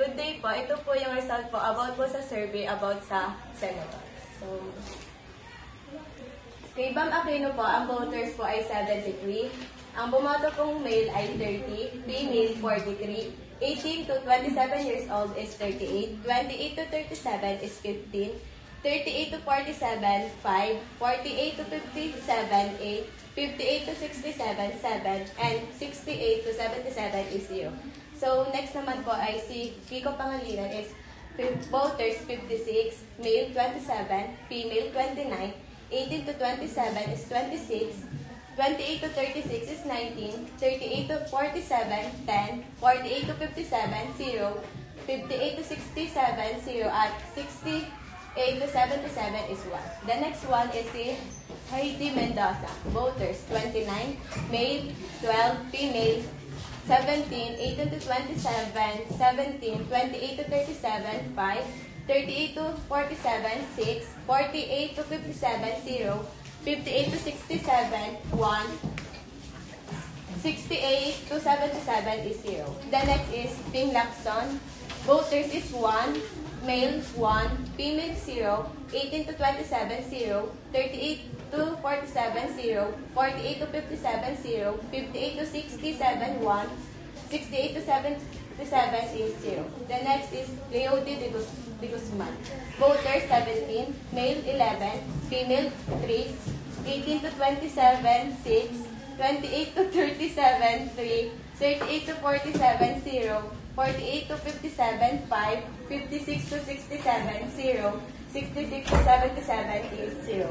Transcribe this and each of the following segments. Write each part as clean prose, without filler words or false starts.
Good day po. Ito po yung result po about po sa survey about sa senator. So, kay Bam Aquino po, ang voters po ay 73. Ang bumoto pong male ay 30, female 43, 18 to 27 years old is 38, 28 to 37 is 15, 38 to 47, 5, 48 to 57, 8, 58 to 67, 7, and 68 to 77 is 0. So, next naman po ay si Kiko Pangilinan is voters 56, male 27, female 29, 18 to 27 is 26, 28 to 36 is 19, 38 to 47, 10, 48 to 57, 0, 58 to 67, 0, at 68 to 77 is 1. The next one is si Heidi Mendoza. Voters 29, male 12, female 17, 18 to 27, 17, 28 to 37, 5, 38 to 47, 6, 48 to 57, 0, 58 to 67, 1, 68 to 77 is 0. The next is Ping Lacson. Voters is 1, male 1, female 0, 18 to 27, 0, 38 to 47, 0, 48 to 57, 0, 58 to 67, 1, 68 to 77 is 0. The next is Leody de Guzman. Voters 17, male 11, female 3, 18 to 27, 6, 28 to 37, 3, 38 to 47, 0, 48 to 57, 5, 56 to 67, 0, 66 to 77 is 0.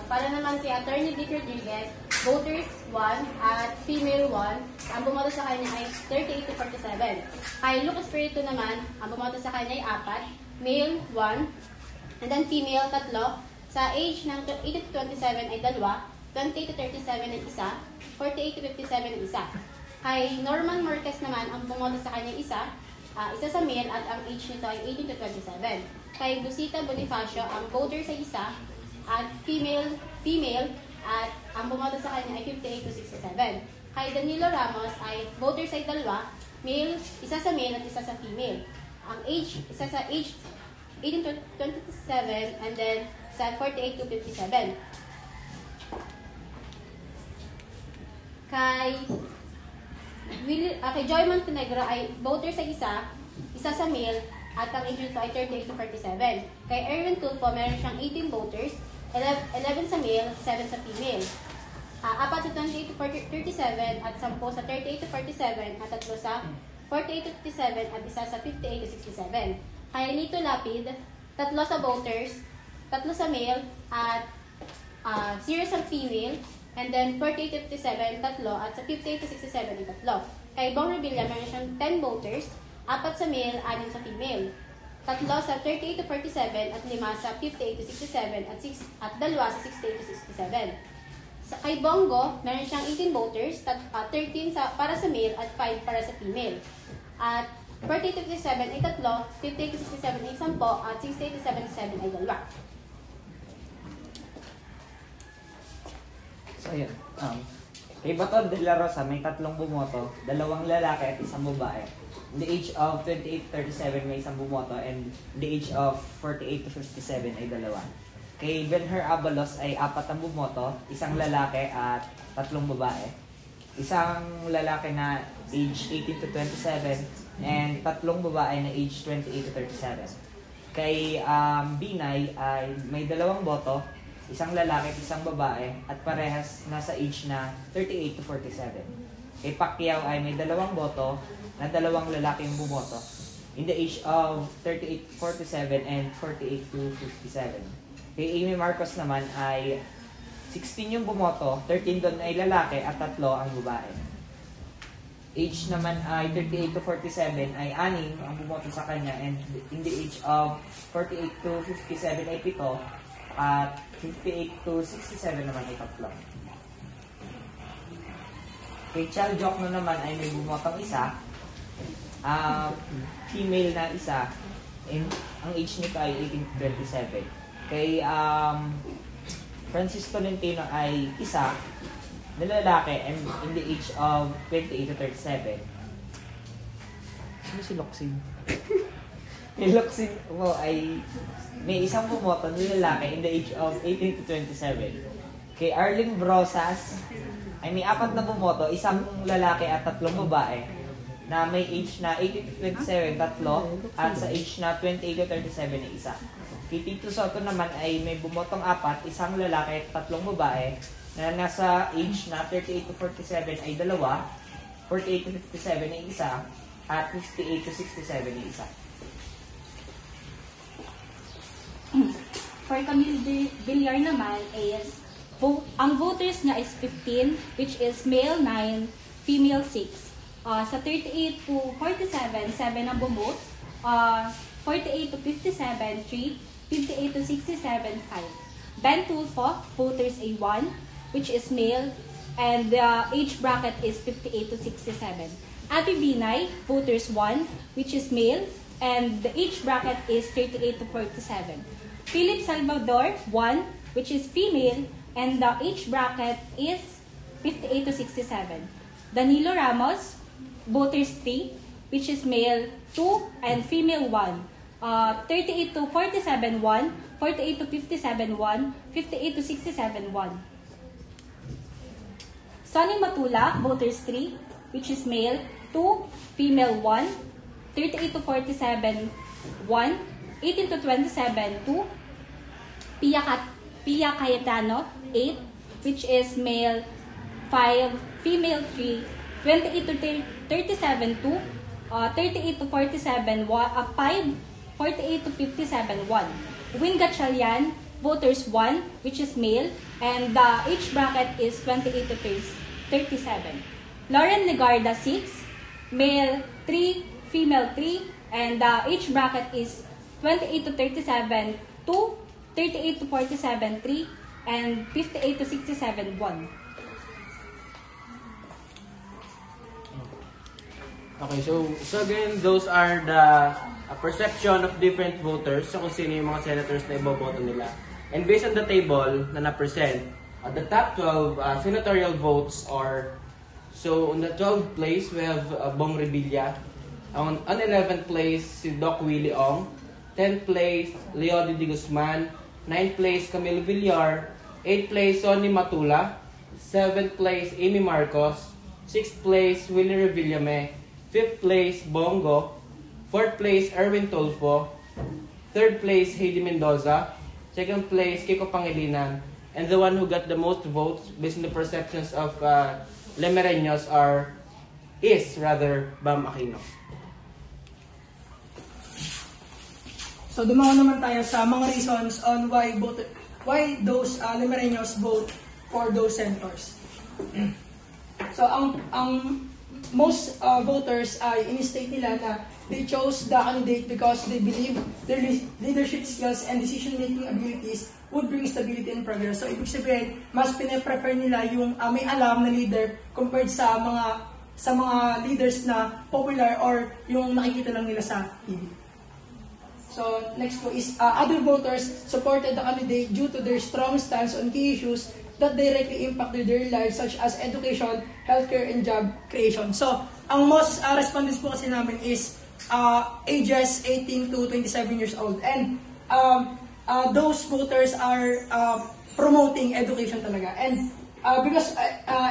Para naman si Attorney Vic Rodriguez, voters 1 at female 1, ang bumoto sa kanya ay 38 to 47. Kay Lucas Perito naman, ang bumoto sa kanya ay 4, male 1, and then female 3. Sa age ng 18 to 27 ay 2, 28 to 37 ay 1, 48 to 57 ay 1. Kay Norman Marquez naman, ang bumoto sa kanya ay 1 sa male at ang age nito ay 18 to 27. Kay Busita Bonifacio, ang voters ay 1 at female at ang bumoto sa kanya ay 58 to 67. Kay Danilo Ramos ay voters ay 2, male, isa sa male at isa sa female. Ang age, isa sa age 18 to 27 and then sa 48 to 57. Kay Joy Montenegro ay voters ay isa sa male at ang age nito ay 38 to 47. Kay Erwin Tulfo, meron siyang 18 voters, 11 sa male, 7 sa female. 4 sa 28 to 37 at 10 sa 38 to 47 at 3 sa 48 to 57 at isa sa 58 to 67. Kay Lito Lapid, 3 sa voters, 3 sa male at 0 sa female, and then 48 to 57, 3 at sa 58 to 67 ay 3. Kay Bong Revilla, meron siyang 10 voters, 4 sa male, 6 sa female. 3 sa 38 to 47 at 5 sa 58 to 67 at 2 sa 68 to 67. Kay Bongo, meron siyang 18 voters, 13 para sa male at 5 para sa female. At 48 to 57 ay 3, 58 to 67 ay 10 at 68 to 77 ay 2. So yun, kay Baton de la Rosa may 3 bumoto, 2 lalaki at 1 babae. In the age of 28 to 37 may 1 bumoto and in the age of 48 to 57 ay 2. Kay Benher Abalos ay 4 ang bumoto, 1 lalaki at 3 babae. 1 lalaki na age 18 to 27 and 3 babae na age 28 to 37. Kay Binay ay may 2 boto, 1 lalaki at 1 babae at parehas nasa age na 38 to 47. Kay Pacquiao ay may 2 boto na 2 lalaki yung bumoto in the age of 38 to 47 and 48 to 57. Kay Amy Marcos naman ay 16 yung bumoto, 13 doon ay lalaki at 3 ang babae. Age naman ay 38 to 47 ay 6 ang bumoto sa kanya and in the age of 48 to 57 ay 7 at 58 to 67 naman ay 3. Kay Chal Jokno naman ay may bumotong 1, female na 1, and ang age nito ay 18 to 27. Kay Francis Tolentino ay 1, na lalaki and in the age of 28 to 37. Sino si Loxin? Yung Loxin mo ay may isang bumoto na lalaki in the age of 18 to 27. Kay Arlene Brosas ay may 4 na bumoto, isang lalaki at 3 babae na may age na 18 to 27, 3, at sa age na 28 to 37 na isa. Kay Tito Soto naman ay may bumotong 4, isang lalaki at 3 babae na nasa age na 38 to 47 ay 2, 48 to 57 ay isa, at 58 to 67 ay isa. For Camille Villar naman is ang voters niya is 15, which is male 9, female 6. Sa 38 to 47, 7 ang bumote. 48 to 57, 3. 58 to 67, 5. Ben Tulfo, voters a 1, which is male, and the age bracket is 58 to 67. Ate Binay, voters 1, which is male, and the age bracket is 38 to 47. Philip Salvador, 1, which is female, and the age bracket is 58 to 67. Danilo Ramos, voters 3, which is male 2 and female 1. 38 to 47, 1, 48 to 57, 1, 58 to 67, 1. Sonny Matula, voters 3, which is male 2, female 1, 38 to 47, 1, 18 to 27, 2. Pia Cayetano, 8, which is male 5, female 3, 28 to 37, 2, 38 to 47, 5, 48 to 57, 1. Win Gatchalian, voters 1, which is male, and the age bracket is 28 to 37. Lauren Legarda, 6, male 3, female 3, and the age bracket is 28 to 37, 2, 38 to 47, 3, and 58 to 67, 1. Okay, so again, those are the perception of different voters sa kung sino yung mga senators na iboboto nila. And based on the table na na-present, the top 12 senatorial votes are, so on the 12th place, we have Bong Revilla. On 11th place, si Doc Willie Ong. 10th place, Leo de Guzman. 9th place, Camille Villar. 8th place, Sonny Matula. 7th place, Amy Marcos. 6th place, Willie Revillame. 5th place, Bongo. 4th place, Erwin Tulfo. 3rd place, Heidi Mendoza. 2nd place, Kiko Pangilinan. And the one who got the most votes based on the perceptions of Lemereños is Bam Aquino. So dumawa naman tayo sa mga reasons on why those Lemereños vote for those senators. So ang most voters ay in-state nila na they chose the candidate because they believe their leadership skills and decision-making abilities would bring stability and progress. So ibig sabihin, mas pine-prefer nila yung may alam na leader compared sa mga leaders na popular or yung nakikita lang nila sa TV. So next po is other voters supported the candidate due to their strong stance on key issues that directly impacted their lives such as education, healthcare, and job creation. So ang most respondents po kasi namin is ages 18 to 27 years old. And those voters are promoting education talaga. And because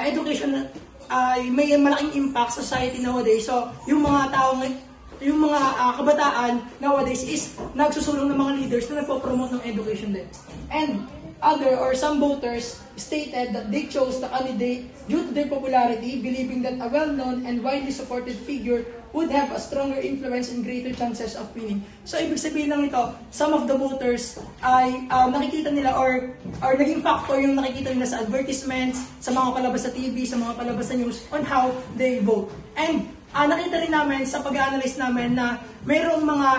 education ay may malaking impact sa society nowadays. So yung mga kabataan nowadays is nagsusulong ng mga leaders na nagpo-promote ng education din. And some voters stated that they chose the candidate due to their popularity, believing that a well-known and widely supported figure would have a stronger influence and greater chances of winning. So, ibig sabihin lang ito, some of the voters ay nakikita nila or naging factor yung nakikita nila sa advertisements, sa mga palabas sa TV, sa mga palabas sa news on how they vote. And nakita rin namin sa pag-analyze namin na mayroong mga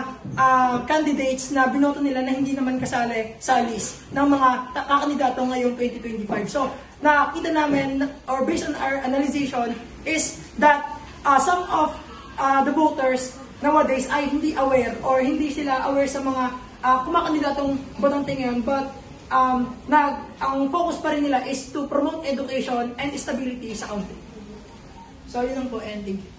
candidates na binoto nila na hindi naman kasali sa list ng mga kakandidato ngayong 2025. So, nakita namin, or based on our analysis, is that some of the voters nowadays ay hindi aware or hindi sila aware sa mga kumakandidatong botante ngayon, but ang focus pa rin nila is to promote education and stability sa country. So, yun lang po, and thank you.